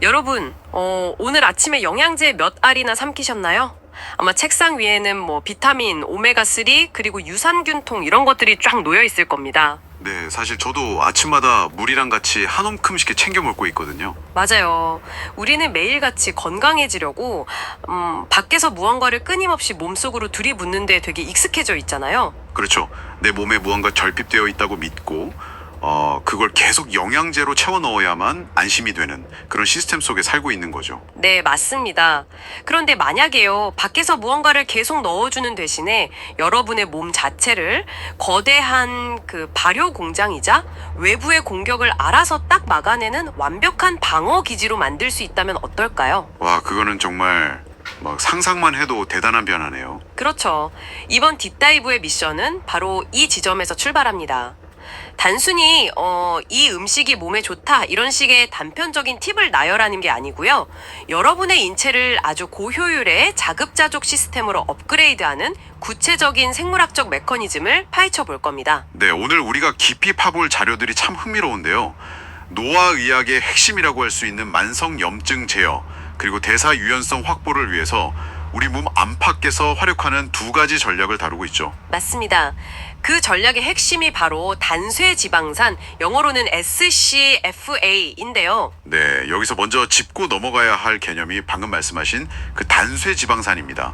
여러분, 오늘 아침에 영양제 몇 알이나 삼키셨나요? 아마 책상 위에는 뭐 비타민, 오메가3, 그리고 유산균통 이런 것들이 쫙 놓여 있을 겁니다. 네, 사실 저도 아침마다 물이랑 같이 한 움큼씩 챙겨 먹고 있거든요. 맞아요. 우리는 매일같이 건강해지려고, 밖에서 무언가를 끊임없이 몸속으로 들이붓는 데 되게 익숙해져 있잖아요. 그렇죠. 내 몸에 무언가 결핍되어 있다고 믿고 그걸 계속 영양제로 채워 넣어야만 안심이 되는 그런 시스템 속에 살고 있는 거죠. 네, 맞습니다. 그런데 만약에요, 밖에서 무언가를 계속 넣어주는 대신에 여러분의 몸 자체를 거대한 그 발효 공장이자 외부의 공격을 알아서 딱 막아내는 완벽한 방어 기지로 만들 수 있다면 어떨까요? 와, 그거는 정말 막 상상만 해도 대단한 변화네요. 그렇죠. 이번 딥다이브의 미션은 바로 이 지점에서 출발합니다. 단순히 이 음식이 몸에 좋다 이런 식의 단편적인 팁을 나열하는 게 아니고요. 여러분의 인체를 아주 고효율의 자급자족 시스템으로 업그레이드하는 구체적인 생물학적 메커니즘을 파헤쳐 볼 겁니다. 네, 오늘 우리가 깊이 파볼 자료들이 참 흥미로운데요. 노화의학의 핵심이라고 할 수 있는 만성염증 제어, 그리고 대사 유연성 확보를 위해서 우리 몸 안팎에서 활용하는 두 가지 전략을 다루고 있죠. 맞습니다. 그 전략의 핵심이 바로 단쇄 지방산, 영어로는 SCFA인데요. 네, 여기서 먼저 짚고 넘어가야 할 개념이 방금 말씀하신 그 단쇄 지방산입니다.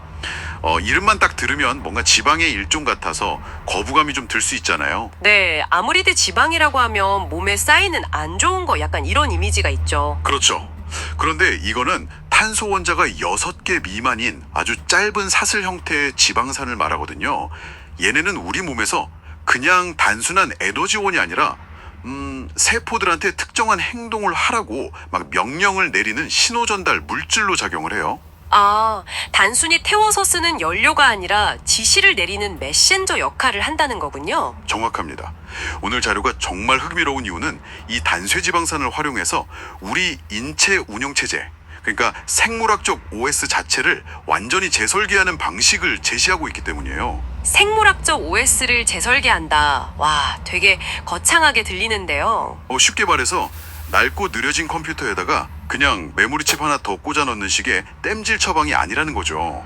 이름만 딱 들으면 뭔가 지방의 일종 같아서 거부감이 좀 들 수 있잖아요. 네, 아무리도 지방이라고 하면 몸에 쌓이는 안 좋은 거 약간 이런 이미지가 있죠. 그렇죠. 그런데 이거는 탄소 원자가 6개 미만인 아주 짧은 사슬 형태의 지방산을 말하거든요. 얘네는 우리 몸에서 그냥 단순한 에너지원이 아니라 세포들한테 특정한 행동을 하라고 막 명령을 내리는 신호 전달 물질로 작용을 해요. 아, 단순히 태워서 쓰는 연료가 아니라 지시를 내리는 메신저 역할을 한다는 거군요. 정확합니다. 오늘 자료가 정말 흥미로운 이유는 이 단쇄지방산을 활용해서 우리 인체 운영체제, 그러니까 생물학적 OS 자체를 완전히 재설계하는 방식을 제시하고 있기 때문이에요. 생물학적 OS를 재설계한다. 와, 되게 거창하게 들리는데요. 쉽게 말해서 낡고 느려진 컴퓨터에다가 그냥 메모리칩 하나 더 꽂아 넣는 식의 땜질 처방이 아니라는 거죠.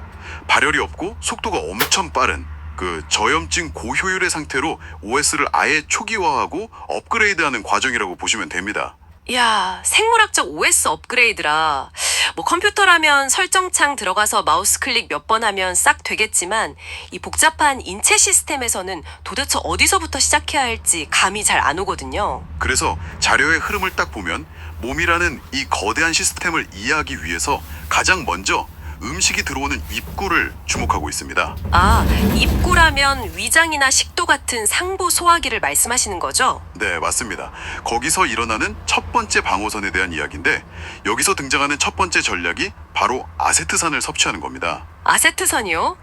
발열이 없고 속도가 엄청 빠른 그 저염증 고효율의 상태로 OS를 아예 초기화하고 업그레이드하는 과정이라고 보시면 됩니다. 이야, 생물학적 OS 업그레이드라. 뭐 컴퓨터라면 설정창 들어가서 마우스 클릭 몇 번 하면 싹 되겠지만 이 복잡한 인체 시스템에서는 도대체 어디서부터 시작해야 할지 감이 잘 안 오거든요. 그래서 자료의 흐름을 딱 보면 몸이라는 이 거대한 시스템을 이해하기 위해서 가장 먼저 음식이 들어오는 입구를 주목하고 있습니다. 아, 입구라면 위장이나 식도 같은 상부 소화기를 말씀하시는 거죠? 네, 맞습니다. 거기서 일어나는 첫 번째 방어선에 대한 이야기인데 여기서 등장하는 첫 번째 전략이 바로 아세트산을 섭취하는 겁니다. 아세트산이요?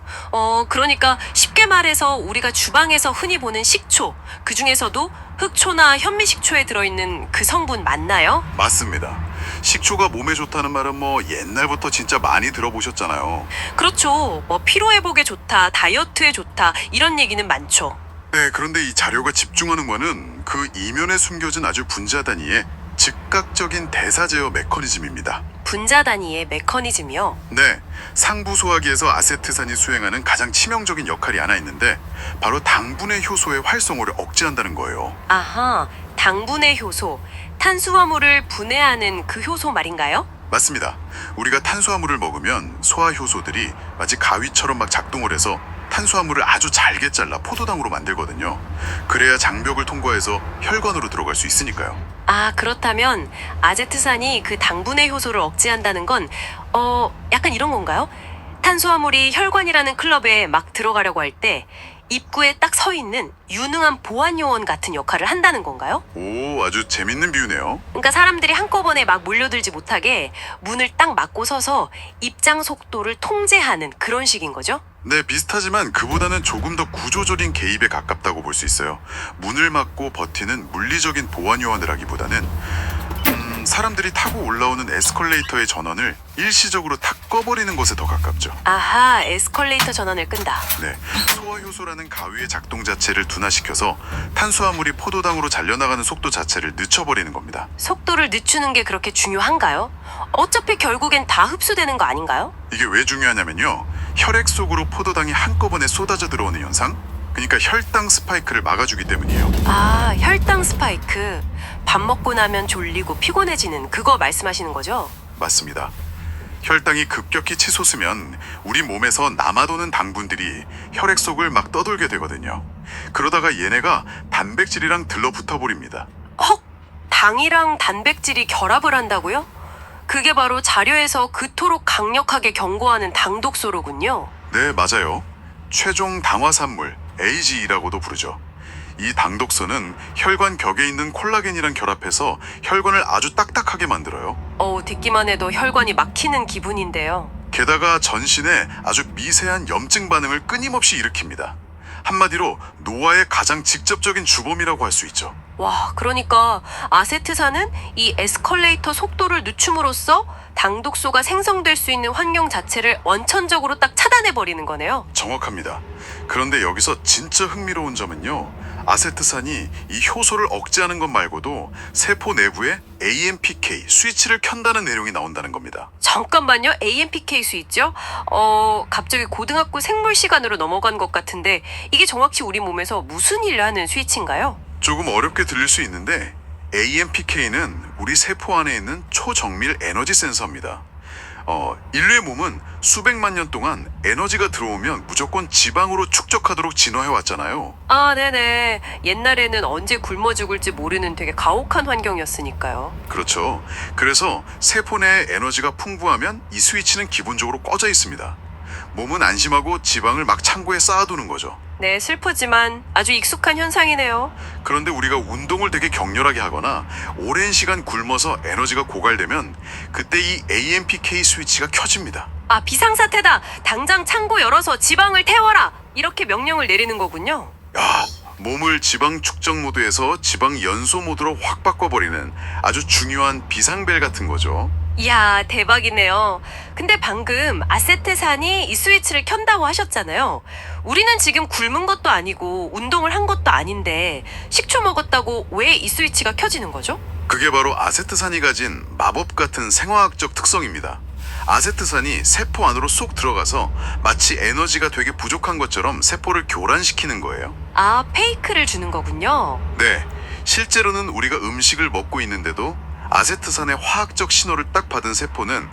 그러니까 쉽게 말해서 우리가 주방에서 흔히 보는 식초, 그 중에서도 흑초나 현미식초에 들어있는 그 성분 맞나요? 맞습니다. 식초가 몸에 좋다는 말은 뭐 옛날부터 진짜 많이 들어보셨잖아요. 그렇죠. 뭐 피로회복에 좋다, 다이어트에 좋다 이런 얘기는 많죠. 네, 그런데 이 자료가 집중하는 거는 그 이면에 숨겨진 아주 분자 단위의 즉각적인 대사 제어 메커니즘입니다. 분자 단위의 메커니즘이요. 네, 상부 소화기에서 아세트산이 수행하는 가장 치명적인 역할이 하나 있는데 바로 당분의 효소의 활성화를 억제한다는 거예요. 아하, 당분의 효소, 탄수화물을 분해하는 그 효소 말인가요? 맞습니다. 우리가 탄수화물을 먹으면 소화 효소들이 마치 가위처럼 막 작동을 해서 탄수화물을 아주 잘게 잘라 포도당으로 만들거든요. 그래야 장벽을 통과해서 혈관으로 들어갈 수 있으니까요. 아, 그렇다면 아제트산이 그 당분의 효소를 억제한다는 건 약간 이런 건가요? 탄수화물이 혈관이라는 클럽에 막 들어가려고 할 때 입구에 딱 서 있는 유능한 보안 요원 같은 역할을 한다는 건가요? 오, 아주 재밌는 비유네요. 그러니까 사람들이 한꺼번에 막 몰려들지 못하게 문을 딱 막고 서서 입장 속도를 통제하는 그런 식인 거죠? 네, 비슷하지만 그보다는 조금 더 구조적인 개입에 가깝다고 볼 수 있어요. 문을 막고 버티는 물리적인 보안 요원을 하기보다는 사람들이 타고 올라오는 에스컬레이터의 전원을 일시적으로 다 꺼버리는 것에 더 가깝죠. 아하, 에스컬레이터 전원을 끈다. 네, 소화효소라는 가위의 작동 자체를 둔화시켜서 탄수화물이 포도당으로 잘려나가는 속도 자체를 늦춰버리는 겁니다. 속도를 늦추는 게 그렇게 중요한가요? 어차피 결국엔 다 흡수되는 거 아닌가요? 이게 왜 중요하냐면요. 혈액 속으로 포도당이 한꺼번에 쏟아져 들어오는 현상? 그러니까 혈당 스파이크를 막아주기 때문이에요. 아, 혈당 스파이크. 밥 먹고 나면 졸리고 피곤해지는 그거 말씀하시는 거죠? 맞습니다. 혈당이 급격히 치솟으면 우리 몸에서 남아도는 당분들이 혈액 속을 막 떠돌게 되거든요. 그러다가 얘네가 단백질이랑 들러붙어 버립니다. 헉! 당이랑 단백질이 결합을 한다고요? 그게 바로 자료에서 그토록 강력하게 경고하는 당독소로군요. 네, 맞아요. 최종 당화산물 AGE라고도 부르죠. 이 당독소는 혈관 벽에 있는 콜라겐이랑 결합해서 혈관을 아주 딱딱하게 만들어요. 듣기만 해도 혈관이 막히는 기분인데요. 게다가 전신에 아주 미세한 염증 반응을 끊임없이 일으킵니다. 한마디로 노화의 가장 직접적인 주범이라고 할 수 있죠. 와, 그러니까 아세트산은 이 에스컬레이터 속도를 늦춤으로써 당독소가 생성될 수 있는 환경 자체를 원천적으로 딱 차단해 버리는 거네요. 정확합니다. 그런데 여기서 진짜 흥미로운 점은요. 아세트산이 이 효소를 억제하는 것 말고도 세포 내부에 AMPK 스위치를 켠다는 내용이 나온다는 겁니다. 잠깐만요. AMPK 스위치요? 갑자기 고등학교 생물 시간으로 넘어간 것 같은데 이게 정확히 우리 몸에서 무슨 일을 하는 스위치인가요? 조금 어렵게 들릴 수 있는데 AMPK는 우리 세포 안에 있는 초정밀 에너지 센서입니다. 인류의 몸은 수백만 년 동안 에너지가 들어오면 무조건 지방으로 축적하도록 진화해 왔잖아요. 아, 네네. 옛날에는 언제 굶어 죽을지 모르는 되게 가혹한 환경이었으니까요. 그렇죠. 그래서 세포 내에 에너지가 풍부하면 이 스위치는 기본적으로 꺼져 있습니다. 몸은 안심하고 지방을 막 창고에 쌓아두는 거죠. 네, 슬프지만 아주 익숙한 현상이네요. 그런데 우리가 운동을 되게 격렬하게 하거나 오랜 시간 굶어서 에너지가 고갈되면 그때 이 AMPK 스위치가 켜집니다. 아, 비상사태다. 당장 창고 열어서 지방을 태워라. 이렇게 명령을 내리는 거군요. 야, 몸을 지방 축적 모드에서 지방 연소 모드로 확 바꿔버리는 아주 중요한 비상벨 같은 거죠. 이야, 대박이네요. 근데 방금 아세트산이 이 스위치를 켠다고 하셨잖아요. 우리는 지금 굶은 것도 아니고 운동을 한 것도 아닌데 식초 먹었다고 왜 이 스위치가 켜지는 거죠? 그게 바로 아세트산이 가진 마법 같은 생화학적 특성입니다. 아세트산이 세포 안으로 쏙 들어가서 마치 에너지가 되게 부족한 것처럼 세포를 교란시키는 거예요. 아, 페이크를 주는 거군요. 네, 실제로는 우리가 음식을 먹고 있는데도 아세트산의 화학적 신호를 딱 받은 세포는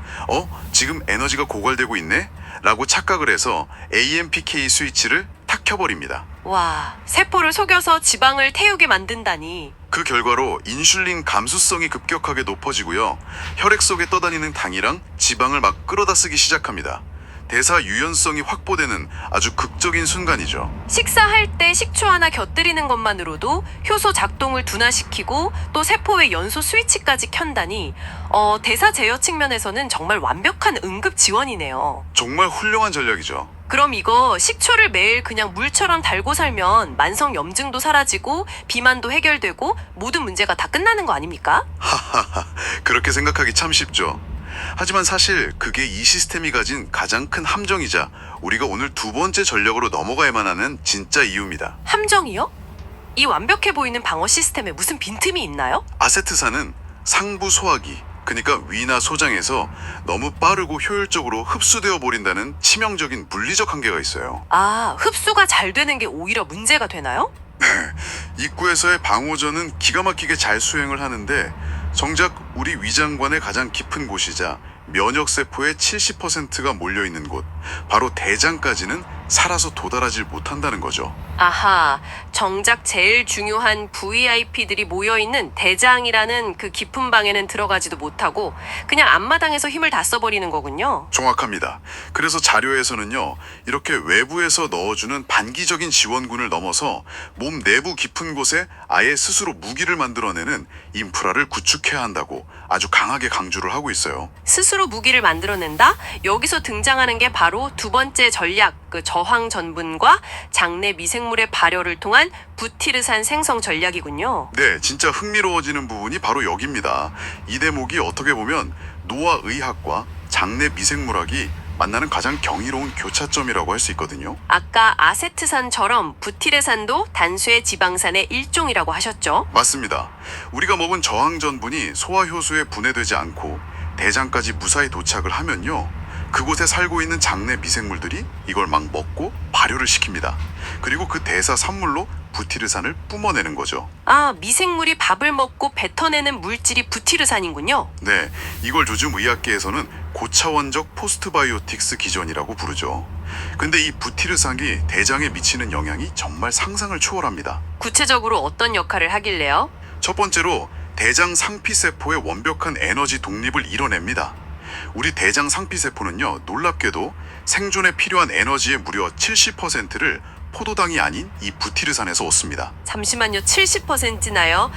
지금 에너지가 고갈되고 있네? 라고 착각을 해서 AMPK 스위치를 탁 켜버립니다. 와, 세포를 속여서 지방을 태우게 만든다니. 그 결과로 인슐린 감수성이 급격하게 높아지고요. 혈액 속에 떠다니는 당이랑 지방을 막 끌어다 쓰기 시작합니다. 대사 유연성이 확보되는 아주 극적인 순간이죠. 식사할 때 식초 하나 곁들이는 것만으로도 효소 작동을 둔화시키고 또 세포의 연소 스위치까지 켠다니 대사 제어 측면에서는 정말 완벽한 응급 지원이네요. 정말 훌륭한 전략이죠. 그럼 이거 식초를 매일 그냥 물처럼 달고 살면 만성 염증도 사라지고 비만도 해결되고 모든 문제가 다 끝나는 거 아닙니까? 하하하, 그렇게 생각하기 참 쉽죠. 하지만 사실 그게 이 시스템이 가진 가장 큰 함정이자 우리가 오늘 두 번째 전략으로 넘어가야만 하는 진짜 이유입니다. 함정이요? 이 완벽해 보이는 방어 시스템에 무슨 빈틈이 있나요? 아세트산은 상부 소화기, 그러니까 위나 소장에서 너무 빠르고 효율적으로 흡수되어 버린다는 치명적인 물리적 한계가 있어요. 아, 흡수가 잘 되는 게 오히려 문제가 되나요? 입구에서의 방호전은 기가 막히게 잘 수행을 하는데 정작 우리 위장관의 가장 깊은 곳이자 면역세포의 70%가 몰려있는 곳, 바로 대장까지는 살아서 도달하지 못한다는 거죠. 아하, 정작 제일 중요한 VIP들이 모여있는 대장이라는 그 깊은 방에는 들어가지도 못하고 그냥 앞마당에서 힘을 다 써버리는 거군요. 정확합니다. 그래서 자료에서는요, 이렇게 외부에서 넣어주는 반기적인 지원군을 넘어서 몸 내부 깊은 곳에 아예 스스로 무기를 만들어내는 인프라를 구축해야 한다고 아주 강하게 강조를 하고 있어요. 스스로 무기를 만들어낸다? 여기서 등장하는 게 바로 두 번째 전략, 그 저항 전분과 장내 미생물의 발효를 통한 부티르산 생성 전략이군요. 네, 진짜 흥미로워지는 부분이 바로 여기입니다. 이 대목이 어떻게 보면 노화의학과 장내 미생물학이 만나는 가장 경이로운 교차점이라고 할 수 있거든요. 아까 아세트산처럼 부티르산도 단수의 지방산의 일종이라고 하셨죠? 맞습니다. 우리가 먹은 저항 전분이 소화 효소에 분해되지 않고 대장까지 무사히 도착을 하면요. 그곳에 살고 있는 장내 미생물들이 이걸 막 먹고 발효를 시킵니다. 그리고 그 대사 산물로 부티르산을 뿜어내는 거죠. 아, 미생물이 밥을 먹고 뱉어내는 물질이 부티르산이군요. 네, 이걸 요즘 의학계에서는 고차원적 포스트바이오틱스 기전이라고 부르죠. 근데 이 부티르산이 대장에 미치는 영향이 정말 상상을 초월합니다. 구체적으로 어떤 역할을 하길래요? 첫 번째로 대장 상피세포의 완벽한 에너지 독립을 이뤄냅니다. 우리 대장 상피세포는요, 놀랍게도 생존에 필요한 에너지의 무려 70%를 포도당이 아닌 이 부티르산에서 얻습니다. 잠시만요. 70%나요?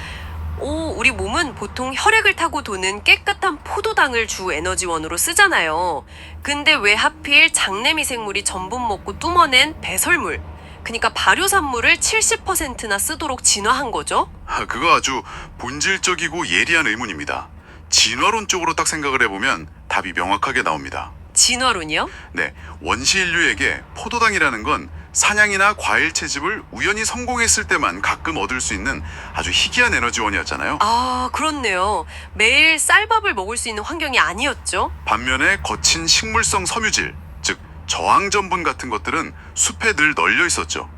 오, 우리 몸은 보통 혈액을 타고 도는 깨끗한 포도당을 주 에너지원으로 쓰잖아요. 근데 왜 하필 장내 미생물이 전분 먹고 뿜어낸 배설물, 그러니까 발효산물을 70%나 쓰도록 진화한 거죠? 그거 아주 본질적이고 예리한 의문입니다. 진화론적으로 딱 생각을 해보면 답이 명확하게 나옵니다. 진화론이요? 네, 원시 인류에게 포도당이라는 건 사냥이나 과일 채집을 우연히 성공했을 때만 가끔 얻을 수 있는 아주 희귀한 에너지원이었잖아요. 아, 그렇네요. 매일 쌀밥을 먹을 수 있는 환경이 아니었죠? 반면에 거친 식물성 섬유질, 즉 저항전분 같은 것들은 숲에 늘 널려 있었죠.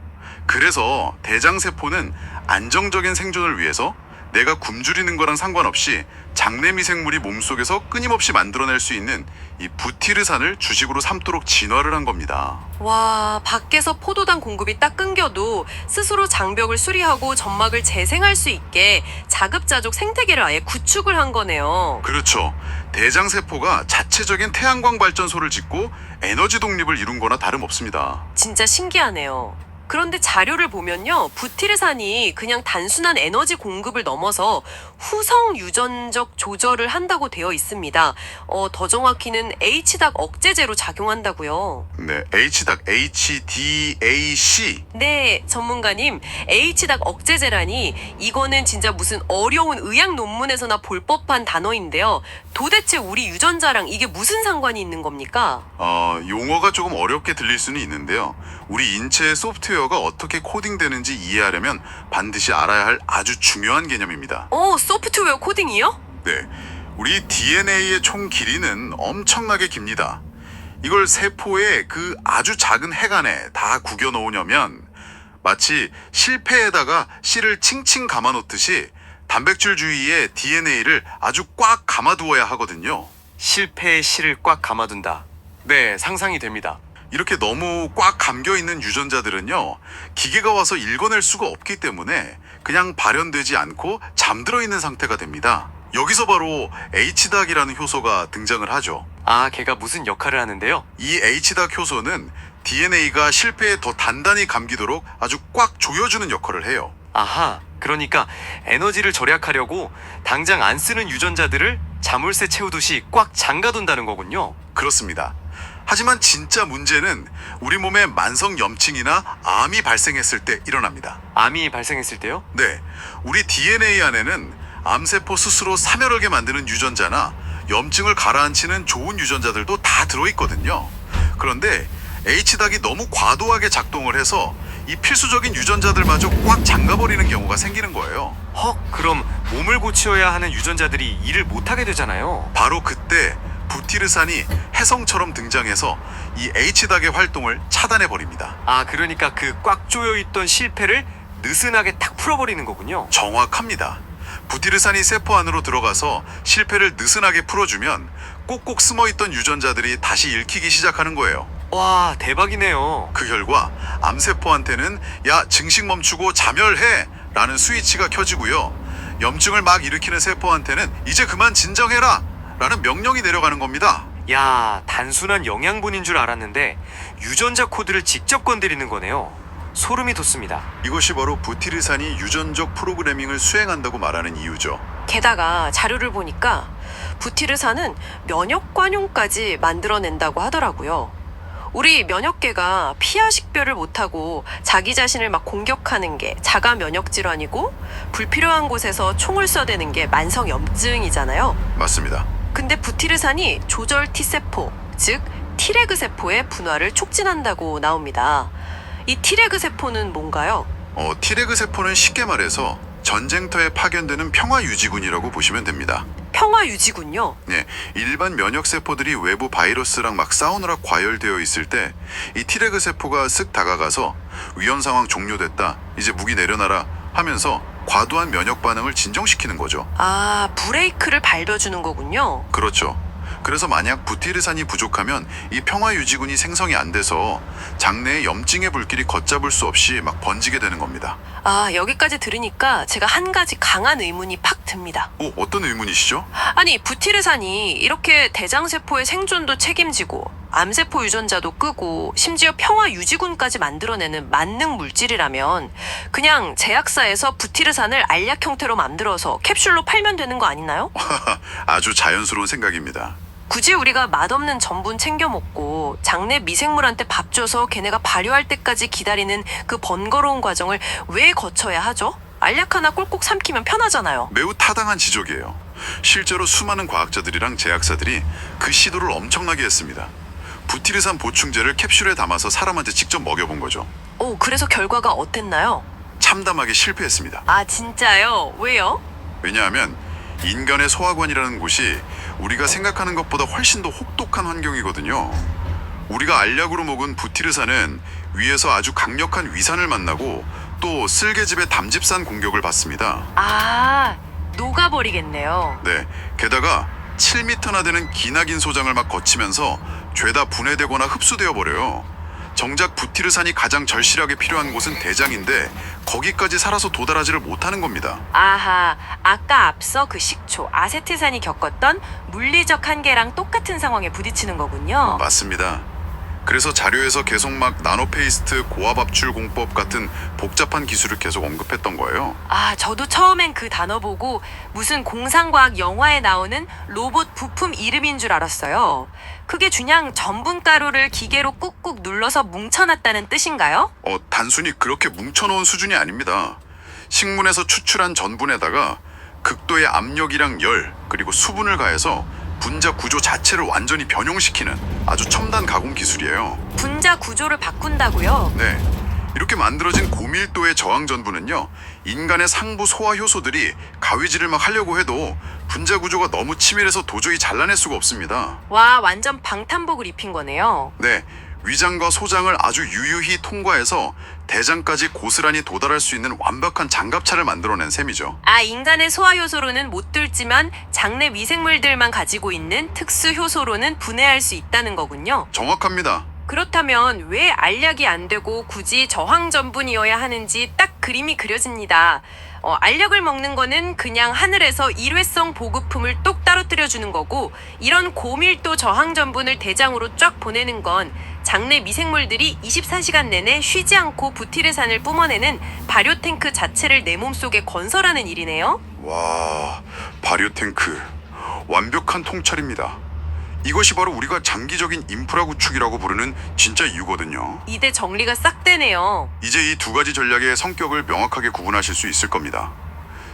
그래서 대장세포는 안정적인 생존을 위해서 내가 굶주리는 거랑 상관없이 장내 미생물이 몸속에서 끊임없이 만들어낼 수 있는 이 부티르산을 주식으로 삼도록 진화를 한 겁니다. 와, 밖에서 포도당 공급이 딱 끊겨도 스스로 장벽을 수리하고 점막을 재생할 수 있게 자급자족 생태계를 아예 구축을 한 거네요. 그렇죠. 대장세포가 자체적인 태양광 발전소를 짓고 에너지 독립을 이룬 거나 다름없습니다. 진짜 신기하네요. 그런데 자료를 보면요, 부티르산이 그냥 단순한 에너지 공급을 넘어서 후성 유전적 조절을 한다고 되어 있습니다. 더 정확히는 H닭 억제제로 작용한다고요. 네, H닭 HDAC. 네, 전문가님, H닭 억제제라니 이거는 진짜 무슨 어려운 의학 논문에서나 볼 법한 단어인데요. 도대체 우리 유전자랑 이게 무슨 상관이 있는 겁니까? 용어가 조금 어렵게 들릴 수는 있는데요. 우리 인체의 소프트웨어가 어떻게 코딩되는지 이해하려면 반드시 알아야 할 아주 중요한 개념입니다. 소프트웨어 코딩이요? 네, 우리 DNA의 총 길이는 엄청나게 깁니다. 이걸 세포의 그 아주 작은 핵 안에 다 구겨 놓으려면 마치 실패에다가 실을 칭칭 감아 놓듯이 단백질 주위에 DNA를 아주 꽉 감아두어야 하거든요. 실패의 실을 꽉 감아둔다. 네, 상상이 됩니다. 이렇게 너무 꽉 감겨 있는 유전자들은요, 기계가 와서 읽어낼 수가 없기 때문에 그냥 발현되지 않고 잠들어 있는 상태가 됩니다. 여기서 바로 H닭이라는 효소가 등장을 하죠. 아, 걔가 무슨 역할을 하는데요? 이 H닭 효소는 DNA가 실패에 더 단단히 감기도록 아주 꽉 조여주는 역할을 해요. 아하, 그러니까 에너지를 절약하려고 당장 안 쓰는 유전자들을 자물쇠 채우듯이 꽉 잠가둔다는 거군요. 그렇습니다. 하지만 진짜 문제는 우리 몸에 만성 염증이나 암이 발생했을 때 일어납니다. 암이 발생했을 때요? 네, 우리 DNA 안에는 암세포 스스로 사멸하게 만드는 유전자나 염증을 가라앉히는 좋은 유전자들도 다 들어있거든요. 그런데 H닭이 너무 과도하게 작동을 해서 이 필수적인 유전자들마저 꽉 잠가버리는 경우가 생기는 거예요. 헉, 그럼 몸을 고치어야 하는 유전자들이 일을 못하게 되잖아요. 바로 그때 부티르산이 혜성처럼 등장해서 이 H닭의 활동을 차단해버립니다. 아, 그러니까 그 꽉 조여있던 실패를 느슨하게 탁 풀어버리는 거군요. 정확합니다. 부티르산이 세포 안으로 들어가서 실패를 느슨하게 풀어주면 꼭꼭 숨어있던 유전자들이 다시 읽히기 시작하는 거예요. 와, 대박이네요. 그 결과 암세포한테는 야, 증식 멈추고 자멸해 라는 스위치가 켜지고요. 염증을 막 일으키는 세포한테는 이제 그만 진정해라 라는 명령이 내려가는 겁니다. 야, 단순한 영양분인 줄 알았는데 유전자 코드를 직접 건드리는 거네요. 소름이 돋습니다. 이것이 바로 부티르산이 유전적 프로그래밍을 수행한다고 말하는 이유죠. 게다가 자료를 보니까 부티르산은 면역 관용까지 만들어낸다고 하더라고요. 우리 면역계가 피하 식별을 못하고 자기 자신을 막 공격하는 게 자가 면역 질환이고, 불필요한 곳에서 총을 쏘대는 게 만성 염증이잖아요. 맞습니다. 근데 부티르산이 조절 T세포, 즉 T레그 세포의 분화를 촉진한다고 나옵니다. 이 T레그 세포는 뭔가요? T레그 세포는 쉽게 말해서 전쟁터에 파견되는 평화 유지군이라고 보시면 됩니다. 평화 유지군요. 네, 일반 면역 세포들이 외부 바이러스랑 막 싸우느라 과열되어 있을 때 이 T레그 세포가 쓱 다가가서 위험 상황 종료됐다, 이제 무기 내려놔라 하면서 과도한 면역 반응을 진정시키는 거죠. 아, 브레이크를 밟아주는 거군요. 그렇죠. 그래서 만약 부티르산이 부족하면 이 평화 유지군이 생성이 안 돼서 장내에 염증의 불길이 걷잡을 수 없이 막 번지게 되는 겁니다. 아, 여기까지 들으니까 제가 한 가지 강한 의문이 팍 듭니다. 어떤 의문이시죠? 아니, 부티르산이 이렇게 대장세포의 생존도 책임지고 암세포 유전자도 끄고 심지어 평화 유지군까지 만들어내는 만능 물질이라면 그냥 제약사에서 부티르산을 알약 형태로 만들어서 캡슐로 팔면 되는 거 아니나요? 아주 자연스러운 생각입니다. 굳이 우리가 맛없는 전분 챙겨 먹고 장내 미생물한테 밥 줘서 걔네가 발효할 때까지 기다리는 그 번거로운 과정을 왜 거쳐야 하죠? 알약 하나 꿀꺽 삼키면 편하잖아요. 매우 타당한 지적이에요. 실제로 수많은 과학자들이랑 제약사들이 그 시도를 엄청나게 했습니다. 부티르산 보충제를 캡슐에 담아서 사람한테 직접 먹여본 거죠. 오, 그래서 결과가 어땠나요? 참담하게 실패했습니다. 아, 진짜요? 왜요? 왜냐하면 인간의 소화관이라는 곳이 우리가 생각하는 것보다 훨씬 더 혹독한 환경이거든요. 우리가 알약으로 먹은 부티르산은 위에서 아주 강력한 위산을 만나고 또 쓸개즙의 담즙산 공격을 받습니다. 아, 녹아버리겠네요. 네, 게다가 7m나 되는 기나긴 소장을 막 거치면서 죄다 분해되거나 흡수되어 버려요. 정작 부티르산이 가장 절실하게 필요한 곳은 대장인데 거기까지 살아서 도달하지를 못하는 겁니다. 아하, 아까 앞서 그 식초, 아세트산이 겪었던 물리적 한계랑 똑같은 상황에 부딪히는 거군요. 맞습니다. 그래서 자료에서 계속 막 나노페이스트 고압 압출 공법 같은 복잡한 기술을 계속 언급했던 거예요. 아, 저도 처음엔 그 단어 보고 무슨 공상과학 영화에 나오는 로봇 부품 이름인 줄 알았어요. 그게 그냥 전분가루를 기계로 꾹꾹 눌러서 뭉쳐놨다는 뜻인가요? 단순히 그렇게 뭉쳐놓은 수준이 아닙니다. 식물에서 추출한 전분에다가 극도의 압력이랑 열, 그리고 수분을 가해서 분자 구조 자체를 완전히 변형시키는 아주 첨단 가공 기술이에요. 분자 구조를 바꾼다고요? 네, 이렇게 만들어진 고밀도의 저항 전분은요, 인간의 상부 소화 효소들이 가위질을 막 하려고 해도 분자 구조가 너무 치밀해서 도저히 잘라낼 수가 없습니다. 와, 완전 방탄복을 입힌 거네요. 네, 위장과 소장을 아주 유유히 통과해서 대장까지 고스란히 도달할 수 있는 완벽한 장갑차를 만들어낸 셈이죠. 아, 인간의 소화 효소로는 못 뚫지만 장내 미생물들만 가지고 있는 특수 효소로는 분해할 수 있다는 거군요. 정확합니다. 그렇다면 왜 알약이 안 되고 굳이 저항 전분이어야 하는지 딱 그림이 그려집니다. 알약을 먹는 거는 그냥 하늘에서 일회성 보급품을 똑 떨어뜨려 주는 거고, 이런 고밀도 저항 전분을 대장으로 쫙 보내는 건 장내 미생물들이 24시간 내내 쉬지 않고 부티르산을 뿜어내는 발효 탱크 자체를 내 몸속에 건설하는 일이네요. 와, 발효 탱크 완벽한 통찰입니다. 이것이 바로 우리가 장기적인 인프라 구축이라고 부르는 진짜 이유거든요. 이대 정리가 싹 되네요. 이제 이 두 가지 전략의 성격을 명확하게 구분하실 수 있을 겁니다.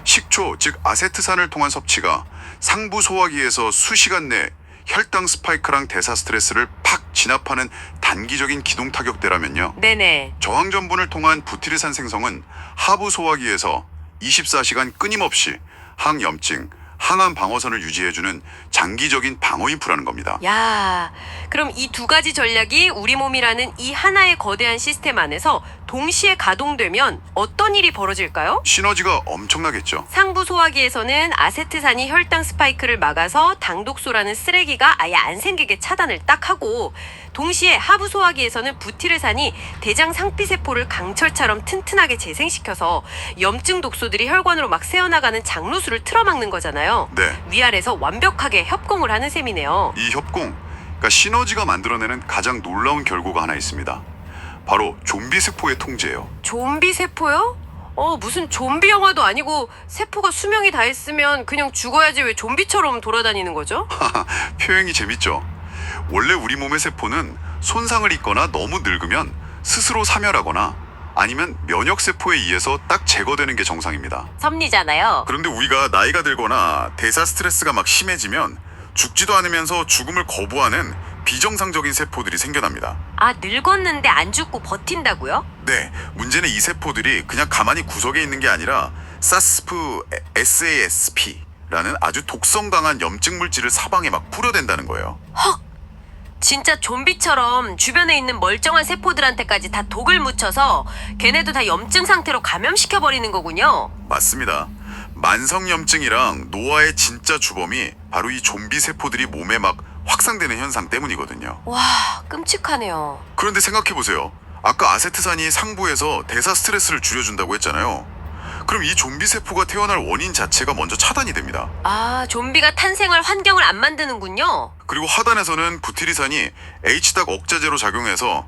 식초, 즉 아세트산을 통한 섭취가 상부 소화기에서 수시간 내 혈당 스파이크랑 대사 스트레스를 팍 진압하는 단기적인 기동 타격대라면요, 네네. 저항 전분을 통한 부티르산 생성은 하부 소화기에서 24시간 끊임없이 항염증, 항암 방어선을 유지해주는 장기적인 방어 인프라는 겁니다. 야, 그럼 이 두 가지 전략이 우리 몸이라는 이 하나의 거대한 시스템 안에서 동시에 가동되면 어떤 일이 벌어질까요? 시너지가 엄청나겠죠. 상부 소화기에서는 아세트산이 혈당 스파이크를 막아서 당독소라는 쓰레기가 아예 안 생기게 차단을 딱 하고, 동시에 하부 소화기에서는 부티르산이 대장 상피세포를 강철처럼 튼튼하게 재생시켜서 염증 독소들이 혈관으로 막 새어나가는 장로수를 틀어막는 거잖아요. 네, 위아래서 완벽하게 협공을 하는 셈이네요. 이 협공, 그러니까 시너지가 만들어내는 가장 놀라운 결과가 하나 있습니다. 바로 좀비 세포의 통제예요. 좀비 세포요? 무슨 좀비 영화도 아니고 세포가 수명이 다 했으면 그냥 죽어야지 왜 좀비처럼 돌아다니는 거죠? 표현이 재밌죠. 원래 우리 몸의 세포는 손상을 입거나 너무 늙으면 스스로 사멸하거나 아니면 면역 세포에 의해서 딱 제거되는 게 정상입니다. 섭리잖아요. 그런데 우리가 나이가 들거나 대사 스트레스가 막 심해지면 죽지도 않으면서 죽음을 거부하는 비정상적인 세포들이 생겨납니다. 아, 늙었는데 안 죽고 버틴다고요? 네, 문제는 이 세포들이 그냥 가만히 구석에 있는 게 아니라 SASP라는 라는 아주 독성 강한 염증 물질을 사방에 막 뿌려댄다는 거예요. 헉! 진짜 좀비처럼 주변에 있는 멀쩡한 세포들한테까지 다 독을 묻혀서 걔네도 다 염증 상태로 감염시켜버리는 거군요. 맞습니다. 만성염증이랑 노화의 진짜 주범이 바로 이 좀비 세포들이 몸에 막 확산되는 현상 때문이거든요. 와, 끔찍하네요. 그런데 생각해보세요. 아까 아세트산이 상부에서 대사 스트레스를 줄여준다고 했잖아요. 그럼 이 좀비 세포가 태어날 원인 자체가 먼저 차단이 됩니다. 아, 좀비가 탄생할 환경을 안 만드는군요. 그리고 하단에서는 부티리산이 H닭 억자제로 작용해서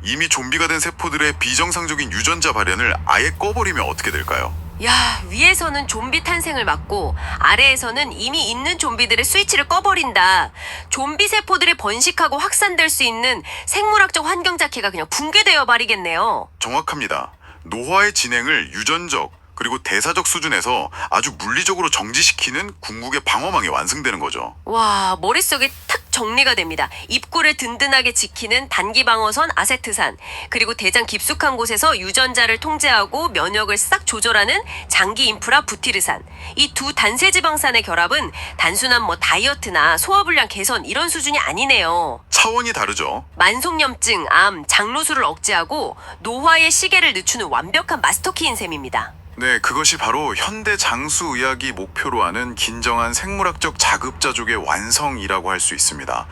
이미 좀비가 된 세포들의 비정상적인 유전자 발현을 아예 꺼버리면 어떻게 될까요? 야, 위에서는 좀비 탄생을 막고 아래에서는 이미 있는 좀비들의 스위치를 꺼버린다. 좀비 세포들이 번식하고 확산될 수 있는 생물학적 환경 자체가 그냥 붕괴되어 버리겠네요. 정확합니다. 노화의 진행을 유전적 그리고 대사적 수준에서 아주 물리적으로 정지시키는 궁극의 방어망이 완성되는 거죠. 와, 머릿속에 탁 정리가 됩니다. 입구를 든든하게 지키는 단기 방어선 아세트산, 그리고 대장 깊숙한 곳에서 유전자를 통제하고 면역을 싹 조절하는 장기 인프라 부티르산. 이 두 단세지방산의 결합은 단순한 뭐 다이어트나 소화불량 개선 이런 수준이 아니네요. 차원이 다르죠. 만성염증, 암, 장루수를 억제하고 노화의 시계를 늦추는 완벽한 마스터키인 셈입니다. 네, 그것이 바로 현대 장수의학이 목표로 하는 긴정한 생물학적 자급자족의 완성이라고 할 수 있습니다.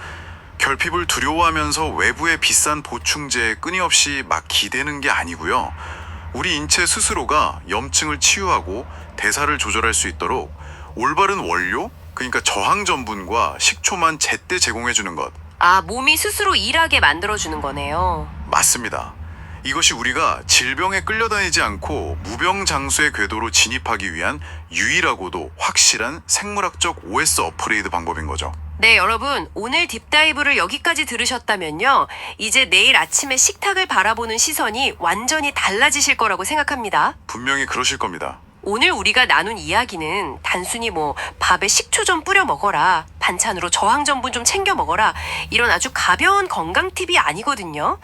결핍을 두려워하면서 외부의 비싼 보충제에 끊임없이 막 기대는 게 아니고요. 우리 인체 스스로가 염증을 치유하고 대사를 조절할 수 있도록 올바른 원료, 그러니까 저항 전분과 식초만 제때 제공해 주는 것. 아, 몸이 스스로 일하게 만들어주는 거네요. 맞습니다. 이것이 우리가 질병에 끌려다니지 않고 무병장수의 궤도로 진입하기 위한 유일하고도 확실한 생물학적 OS 업그레이드 방법인 거죠. 네, 여러분, 오늘 딥다이브를 여기까지 들으셨다면요. 이제 내일 아침에 식탁을 바라보는 시선이 완전히 달라지실 거라고 생각합니다. 분명히 그러실 겁니다. 오늘 우리가 나눈 이야기는 단순히 뭐 밥에 식초 좀 뿌려 먹어라, 반찬으로 저항 전분 좀 챙겨 먹어라, 이런 아주 가벼운 건강 팁이 아니거든요.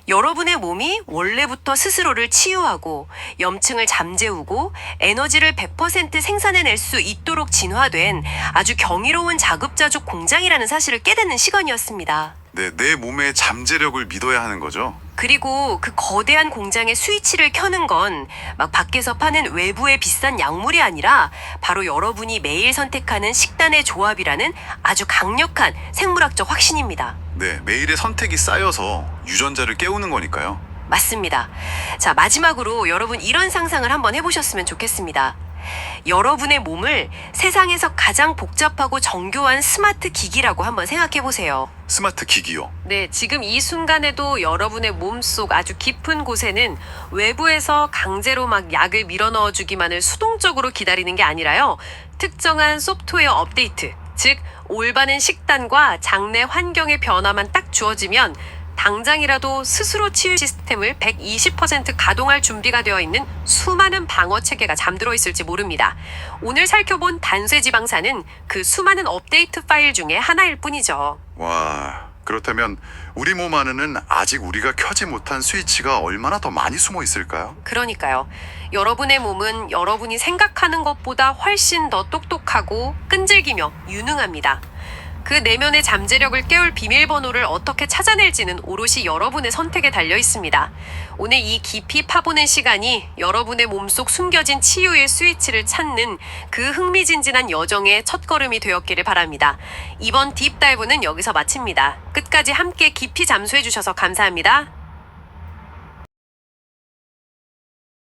여러분의 몸이 원래부터 스스로를 치유하고 염증을 잠재우고 에너지를 100% 생산해낼 수 있도록 진화된 아주 경이로운 자급자족 공장이라는 사실을 깨닫는 시간이었습니다. 네, 내 몸의 잠재력을 믿어야 하는 거죠. 그리고 그 거대한 공장의 스위치를 켜는 건 막 밖에서 파는 외부의 비싼 약물이 아니라 바로 여러분이 매일 선택하는 식단의 조합이라는 아주 강력한 생물학적 확신입니다. 네, 매일의 선택이 쌓여서 유전자를 깨우는 거니까요. 맞습니다. 자, 마지막으로 여러분 이런 상상을 한번 해보셨으면 좋겠습니다. 여러분의 몸을 세상에서 가장 복잡하고 정교한 스마트 기기라고 한번 생각해 보세요. 스마트 기기요. 네, 지금 이 순간에도 여러분의 몸속 아주 깊은 곳에는 외부에서 강제로 막 약을 밀어 넣어주기만을 수동적으로 기다리는 게 아니라요. 특정한 소프트웨어 업데이트, 즉 올바른 식단과 장내 환경의 변화만 딱 주어지면 당장이라도 스스로 치유 시스템을 120% 가동할 준비가 되어 있는 수많은 방어 체계가 잠들어 있을지 모릅니다. 오늘 살펴본 단쇄지방산은 그 수많은 업데이트 파일 중에 하나일 뿐이죠. 와, 그렇다면 우리 몸 안에는 아직 우리가 켜지 못한 스위치가 얼마나 더 많이 숨어 있을까요? 그러니까요. 여러분의 몸은 여러분이 생각하는 것보다 훨씬 더 똑똑하고 끈질기며 유능합니다. 그 내면의 잠재력을 깨울 비밀번호를 어떻게 찾아낼지는 오롯이 여러분의 선택에 달려 있습니다. 오늘 이 깊이 파보는 시간이 여러분의 몸속 숨겨진 치유의 스위치를 찾는 그 흥미진진한 여정의 첫걸음이 되었기를 바랍니다. 이번 딥다이브는 여기서 마칩니다. 끝까지 함께 깊이 잠수해 주셔서 감사합니다.